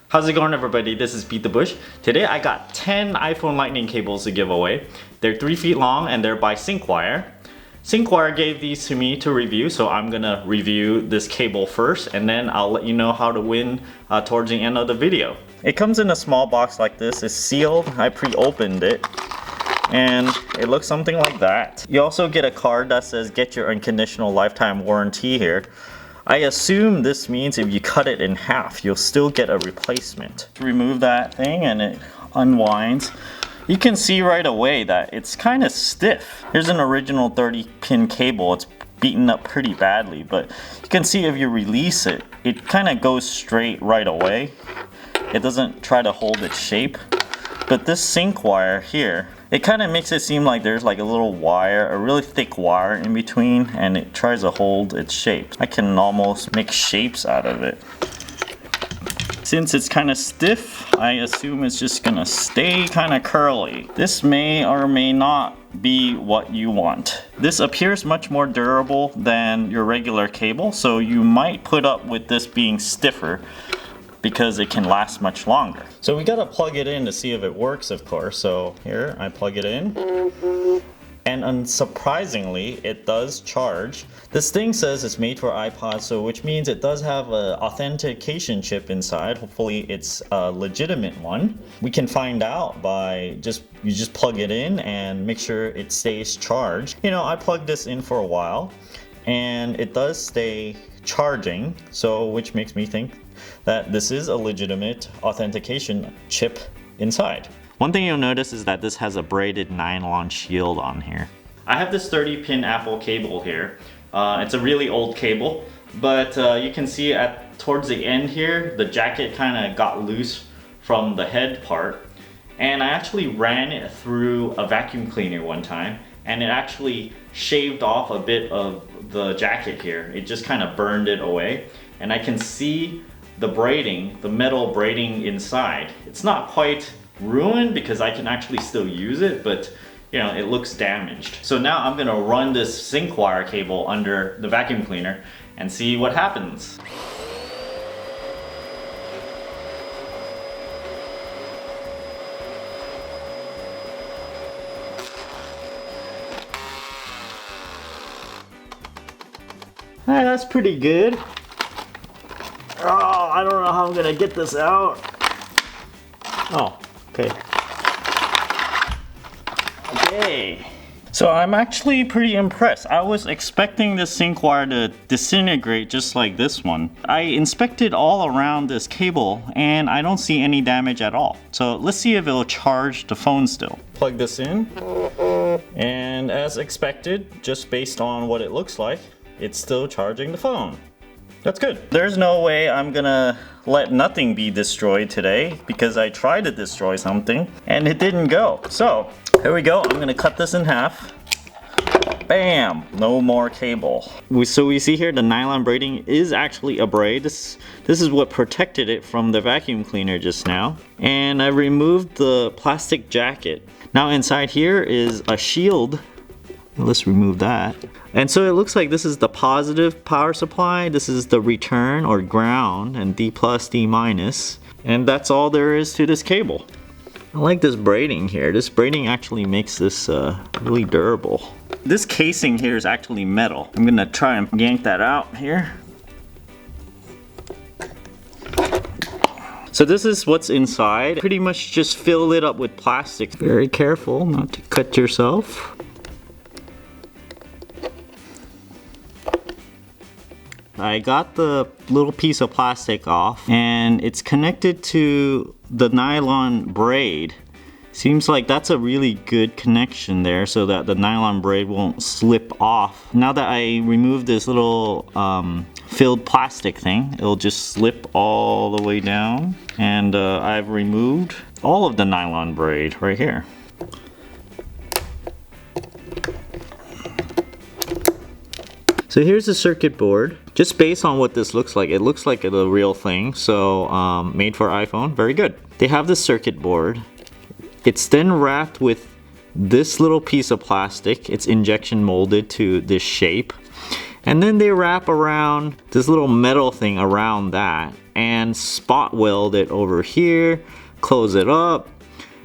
How's it going, everybody? This is BeatTheBush. Today I got 10 iPhone lightning cables to give away. They're 3 feet long and they're by Syncwire. Syncwire gave these to me to review, so I'm gonna review this cable first and then I'll let you know how to win towards the end of the video. It comes in a small box like this. It's sealed. I pre-opened it and it looks something like that. You also get a card that says get your unconditional lifetime warranty here. I assume this means if you cut it in half, you'll still get a replacement. Remove that thing and it unwinds. You can see right away that it's kind of stiff. Here's an original 30-pin cable. It's beaten up pretty badly, but you can see if you release it, it kind of goes straight right away. It doesn't try to hold its shape. But this Syncwire here, it kind of makes it seem like there's like a little wire, a really thick wire in between, and it tries to hold its shape. I can almost make shapes out of it. Since it's kind of stiff, I assume it's just gonna stay kind of curly. This may or may not be what you want. This appears much more durable than your regular cable, so you might put up with this being stiffer because it can last much longer. So we gotta plug it in to see if it works, of course. So here, I plug it in. And unsurprisingly, it does charge. This thing says it's made for iPods, so which means it does have an authentication chip inside. Hopefully it's a legitimate one. We can find out by you just plug it in and make sure it stays charged. You know, I plugged this in for a while and it does stay charging, so which makes me think that this is a legitimate authentication chip inside. One thing you'll notice is that this has a braided nylon shield on here. I have this 30-pin Apple cable here. It's a really old cable, but you can see towards the end here, the jacket kind of got loose from the head part. And I actually ran it through a vacuum cleaner one time, and it actually shaved off a bit of the jacket here. It just kind of burned it away. And I can see the braiding, the metal braiding inside. It's not quite ruined because I can actually still use it, but you know, it looks damaged. So now I'm gonna run this Syncwire cable under the vacuum cleaner and see what happens. Hey, that's pretty good. Oh, I don't know how I'm gonna get this out. Oh, okay. Okay. So I'm actually pretty impressed. I was expecting this Syncwire to disintegrate just like this one. I inspected all around this cable and I don't see any damage at all. So let's see if it'll charge the phone still. Plug this in. And as expected, just based on what it looks like, it's still charging the phone. That's good. There's no way I'm gonna let nothing be destroyed today because I tried to destroy something and it didn't go. So here we go. I'm gonna cut this in half. Bam! No more cable. So we see here the nylon braiding is actually a braid. This is what protected it from the vacuum cleaner just now. And I removed the plastic jacket. Now inside here is a shield. Let's remove that. And so it looks like this is the positive power supply, this is the return or ground, and D+, D-. And that's all there is to this cable. I like this braiding here. This braiding actually makes this really durable. This casing here is actually metal. I'm gonna try and yank that out here. So this is what's inside. Pretty much just fill it up with plastic. Very careful not to cut yourself. I got the little piece of plastic off and it's connected to the nylon braid. Seems like that's a really good connection there so that the nylon braid won't slip off. Now that I removed this little filled plastic thing, it'll just slip all the way down. And I've removed all of the nylon braid right here. So here's the circuit board. Just based on what this looks like, it looks like a real thing. So made for iPhone, very good. They have the circuit board. It's then wrapped with this little piece of plastic. It's injection molded to this shape. And then they wrap around this little metal thing around that. and spot weld it over here, close it up.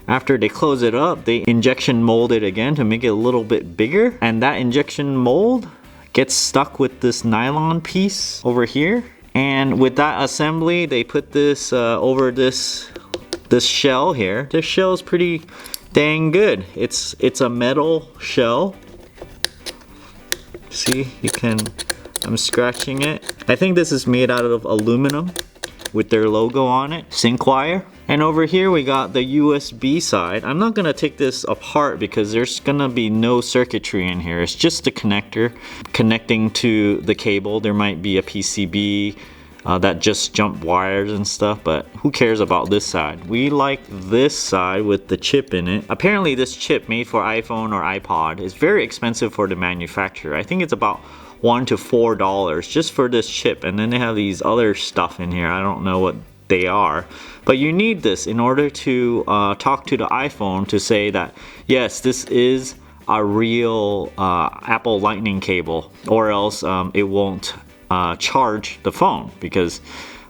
After they close it up, they injection mold it again to make it a little bit bigger. And that injection mold gets stuck with this nylon piece over here. And with that assembly, they put this over this shell here. This shell is pretty dang good. It's a metal shell. See, I'm scratching it. I think this is made out of aluminum with their logo on it, Syncwire. And over here we got the USB side. I'm not gonna take this apart because there's gonna be no circuitry in here. It's just a connector connecting to the cable. There might be a PCB that just jump wires and stuff, but who cares about this side? We like this side with the chip in it. Apparently this chip made for iPhone or iPod is very expensive for the manufacturer. I think it's about $1 to $4 just for this chip, and then they have these other stuff in here. I don't know what they are, but you need this in order to talk to the iPhone to say that yes, this is a real Apple Lightning cable, or else it won't charge the phone, because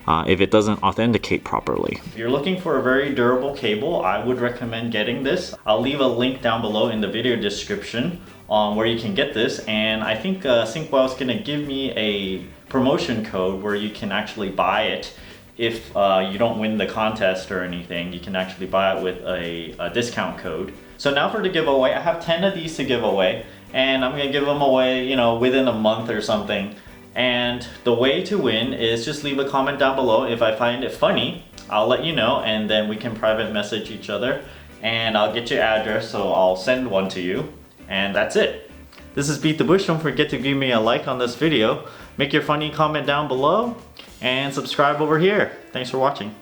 if it doesn't authenticate properly. If you're looking for a very durable cable, I would recommend getting this. I'll leave a link down below in the video description on where you can get this, and I think Syncwire is gonna give me a promotion code where you can actually buy it. If you don't win the contest or anything, you can actually buy it with a discount code. So now for the giveaway, I have 10 of these to give away, and I'm gonna give them away, you know, within a month or something. And the way to win is just leave a comment down below. If I find it funny, I'll let you know, and then we can private message each other, and I'll get your address, so I'll send one to you, and that's it. This is BeatTheBush. Don't forget to give me a like on this video, make your funny comment down below, and subscribe over here. Thanks for watching.